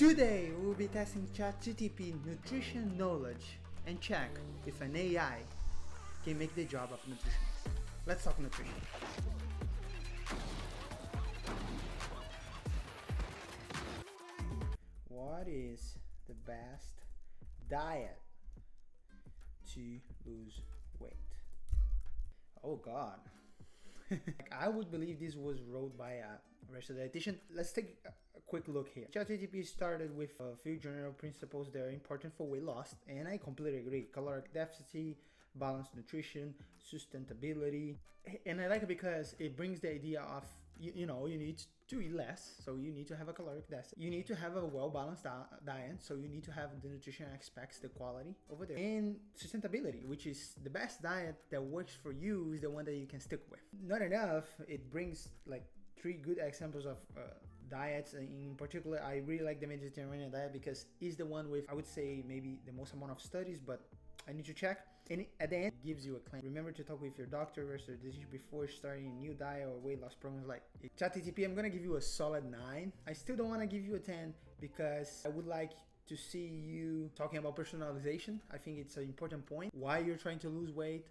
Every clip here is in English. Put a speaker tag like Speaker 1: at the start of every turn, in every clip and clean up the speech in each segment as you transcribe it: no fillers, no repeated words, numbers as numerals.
Speaker 1: Today we will be testing ChatGPT nutrition knowledge and check if an AI can make the job of nutritionist. Let's talk nutrition. What is the best diet to lose weight? Oh God. I would believe this was wrote by a registered dietitian. Let's take a quick look here. ChatGPT started with a few general principles that are important for weight loss, and I completely agree. Caloric deficit, balanced nutrition, sustainability. And I like it because it brings the idea of, you need to eat less, so you need to have a caloric deficit. You need to have a well-balanced diet, so you need to have the nutrition aspects, the quality over there. And sustainability, which is the best diet that works for you is the one that you can stick with. Not enough, it brings like 3 good examples of diets. In particular, I really like the Mediterranean diet because it's the one with, I would say, maybe the most amount of studies, but I need to check. And at the end, it gives you a claim. Remember to talk with your doctor or dietitian before starting a new diet or weight loss programs like ChatGPT. I'm gonna give you a solid 9. I still don't want to give you a 10 because I would like to see you talking about personalization. I think it's an important point. Why you're trying to lose weight?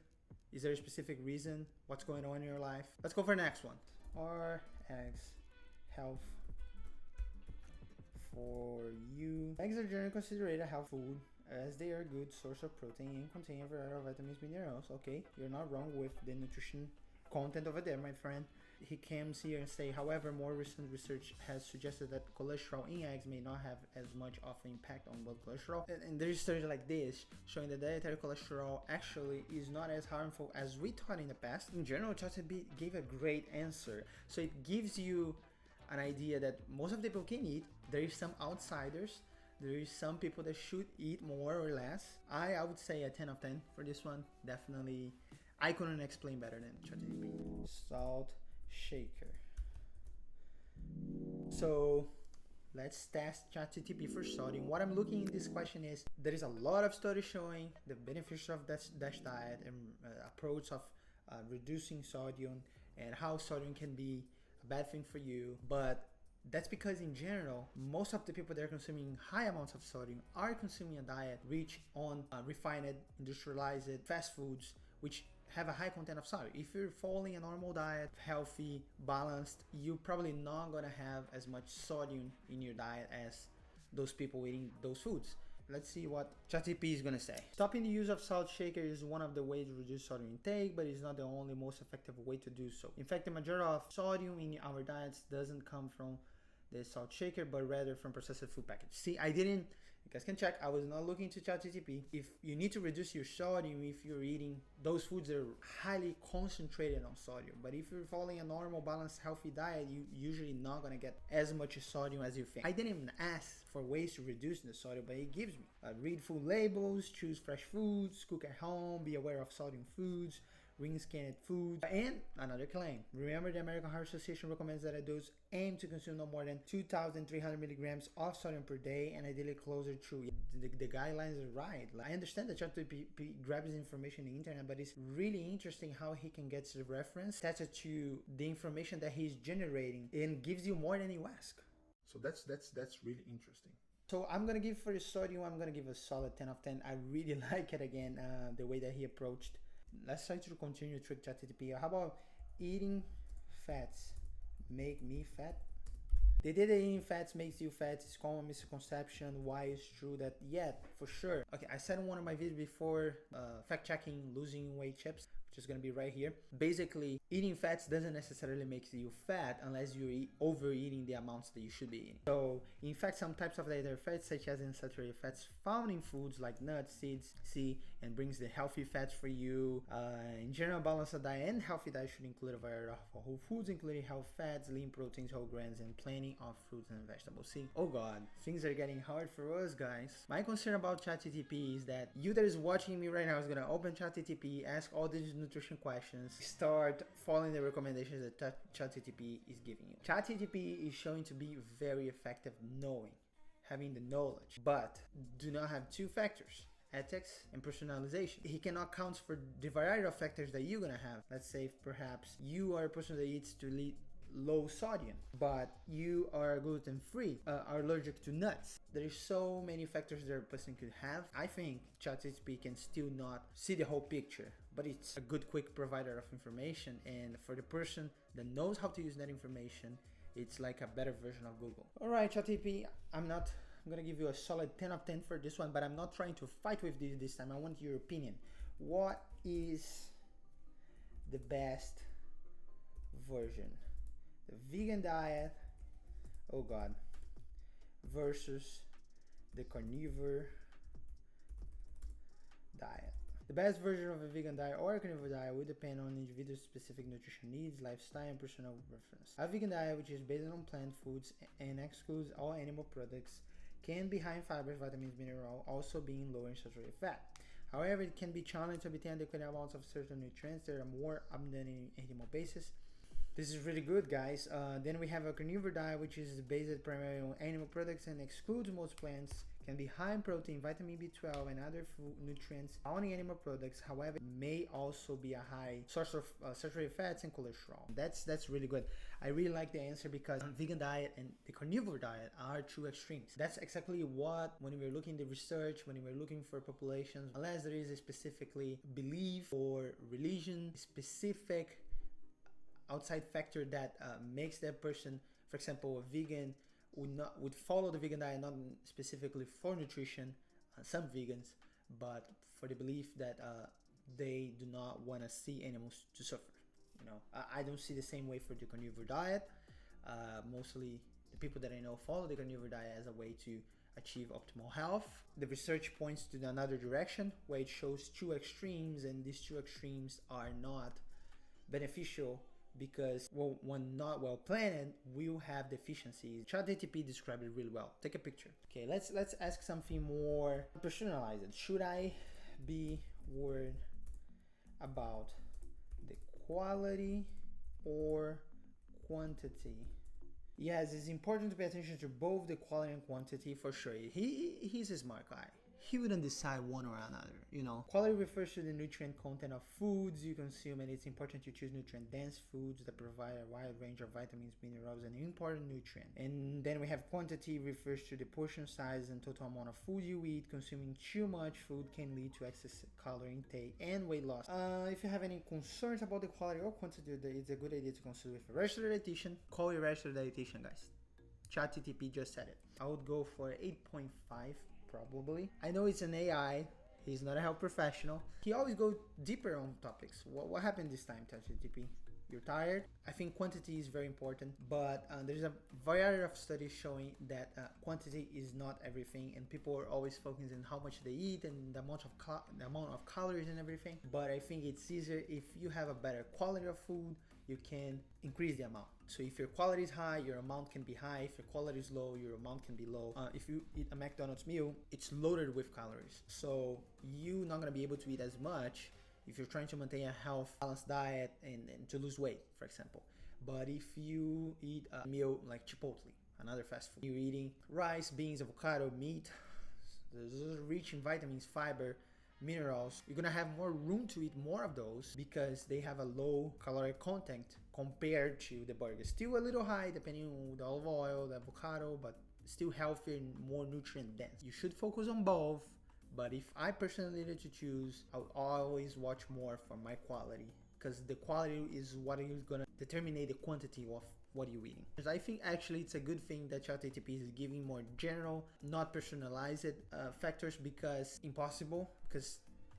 Speaker 1: Is there a specific reason? What's going on in your life? Let's go for the next one. Are eggs health for you? Eggs are generally considered a health food, as they are a good source of protein and contain a variety of vitamins, minerals. Okay, you're not wrong with the nutrition content over there, my friend. He comes here and say, however, more recent research has suggested that cholesterol in eggs may not have as much of an impact on blood cholesterol. And there's studies like this showing that dietary cholesterol actually is not as harmful as we thought in the past. In general, ChatGPT gave a great answer. So it gives you an idea that most of the people can eat. There is some outsiders. There is some people that should eat more or less. I would say a 10 of 10 for this one. Definitely, I couldn't explain better than ChatGPT. Salt shaker. So let's test ChatGPT for sodium. What I'm looking in this question is, there is a lot of studies showing the benefits of DASH diet and approach of reducing sodium and how sodium can be a bad thing for you. But that's because in general, most of the people that are consuming high amounts of sodium are consuming a diet rich on refined, industrialized fast foods, which have a high content of sodium. If you're following a normal diet, healthy, balanced, you're probably not gonna have as much sodium in your diet as those people eating those foods. Let's see what ChatGPT is gonna say. Stopping the use of salt shaker is one of the ways to reduce sodium intake, but it's not the only most effective way to do so. In fact, the majority of sodium in our diets doesn't come from the salt shaker, but rather from processed food package. See, you guys can check, I was not looking to ChatGPT. If you need to reduce your sodium, if you're eating those foods that are highly concentrated on sodium, but if you're following a normal, balanced, healthy diet, you usually not gonna get as much sodium as you think. I didn't even ask for ways to reduce the sodium, but it gives me. Read food labels, choose fresh foods, cook at home, be aware of sodium foods, ring scanned foods, and another claim. Remember, the American Heart Association recommends that adults aim to consume no more than 2,300 milligrams of sodium per day, and ideally closer to the guidelines are right. I understand that ChatGPT grabs information on the internet, but it's really interesting how he can get the reference attached to the information that he's generating and gives you more than you ask.
Speaker 2: So that's really interesting.
Speaker 1: So I'm gonna give for the sodium, I'm gonna give a solid 10 of 10. I really like it again, the way that he approached. Let's try to continue to trick ChatGPT. How about eating fats make me fat? They did that eating fats makes you fat. It's common misconception. Why it's true that? Yeah, for sure. Okay, I said in one of my videos before, fact checking losing weight chips, which is gonna be right here. Basically, eating fats doesn't necessarily make you fat unless you're overeating the amounts that you should be eating. So, in fact, some types of dietary fats, such as unsaturated fats found in foods like nuts, seeds, and brings the healthy fats for you. In general, balanced diet and healthy diet should include a variety of whole foods, including health fats, lean proteins, whole grains, and plenty of fruits and vegetables. See, oh God, things are getting hard for us, guys. My concern about ChatGPT is that you that is watching me right now is gonna open ChatGPT, ask all these nutrition questions, start following the recommendations that ChatGPT is giving you. ChatGPT is showing to be very effective having the knowledge, but do not have 2 factors: ethics and personalization. He cannot account for the variety of factors that you're gonna have. Let's say if perhaps you are a person that eats to low sodium, but you are gluten free, are allergic to nuts. There is so many factors that a person could have. I think ChatGPT can still not see the whole picture, but it's a good quick provider of information, and for the person that knows how to use that information, it's like a better version of Google. All right, ChatGPT, I'm gonna give you a solid 10 of 10 for this one, but I'm not trying to fight with this time. I want your opinion. What is the best version? The vegan diet, oh god, versus the carnivore diet. The best version of a vegan diet or a carnivore diet will depend on individual's specific nutrition needs, lifestyle, and personal preference. A vegan diet, which is based on plant foods and excludes all animal products, can be high in fibers, vitamins, minerals, also being low in saturated fat. However, it can be challenging to obtain adequate amounts of certain nutrients that are more abundant in animal bases. This is really good, guys. Then we have a carnivore diet, which is based primarily on animal products and excludes most plants, can be high in protein, vitamin B12, and other food nutrients found in animal products. However, it may also be a high source of saturated fats and cholesterol. That's really good. I really like the answer because vegan diet and the carnivore diet are two extremes. That's exactly what, when we're looking at the research, when we're looking for populations, unless there is a specifically belief or religion specific outside factor that makes that person, for example, a vegan would follow the vegan diet not specifically for nutrition, some vegans, but for the belief that they do not want to see animals to suffer. You know, I don't see the same way for the carnivore diet. Mostly the people that I know follow the carnivore diet as a way to achieve optimal health. The research points to another direction where it shows two extremes, and these two extremes are not beneficial because when not well planned, we'll have deficiencies. ChatGPT described it really well. Take a picture. Okay, let's ask something more personalized. Should I be worried about the quality or quantity? Yes, it's important to pay attention to both the quality and quantity for sure. He's a smart guy. He wouldn't decide one or another, you know. Quality refers to the nutrient content of foods you consume, and it's important to choose nutrient-dense foods that provide a wide range of vitamins, minerals, and important nutrients. And then we have quantity refers to the portion size and total amount of food you eat. Consuming too much food can lead to excess calorie intake and weight loss. If you have any concerns about the quality or quantity, it's a good idea to consult with a registered dietitian. Call your registered dietitian, guys. ChatGPT just said it. I would go for 8.5. Probably. I know it's an AI. He's not a health professional. He always goes deeper on topics. What happened this time, ChatGPT? You're tired? I think quantity is very important, but there's a variety of studies showing that quantity is not everything, and people are always focusing on how much they eat and the amount of calories and everything. But I think it's easier if you have a better quality of food. You can increase the amount. So if your quality is high, your amount can be high. If your quality is low, your amount can be low. If you eat a McDonald's meal, it's loaded with calories. So you're not gonna be able to eat as much if you're trying to maintain a health, balanced diet and to lose weight, for example. But if you eat a meal like Chipotle, another fast food, you're eating rice, beans, avocado, meat, those are rich in vitamins, fiber, minerals, you're gonna have more room to eat more of those because they have a low caloric content compared to the burger. Still a little high depending on the olive oil, the avocado, but still healthier and more nutrient dense. You should focus on both, but if I personally needed to choose, I would always watch more for my quality because the quality is what is gonna determine the quantity of what you're eating. I think actually it's a good thing that ChatGPT is giving more general, not personalized factors because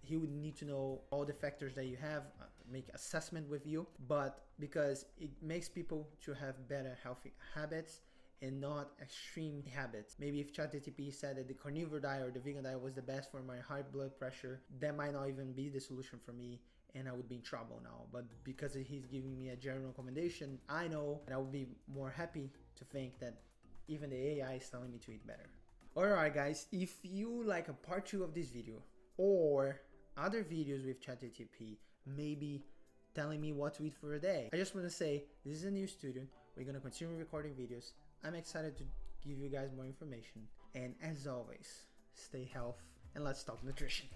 Speaker 1: he would need to know all the factors that you have, make assessment with you, but because it makes people to have better healthy habits and not extreme habits. Maybe if ChatGPT said that the carnivore diet or the vegan diet was the best for my high blood pressure, that might not even be the solution for me, and I would be in trouble now. But because he's giving me a general recommendation, I know, and I would be more happy to think that even the AI is telling me to eat better. Alright guys, if you like a part 2 of this video or other videos with ChatGPT, maybe telling me what to eat for a day, I just want to say this is a new student. We're going to continue recording videos. I'm excited to give you guys more information. And as always, stay healthy and let's talk nutrition.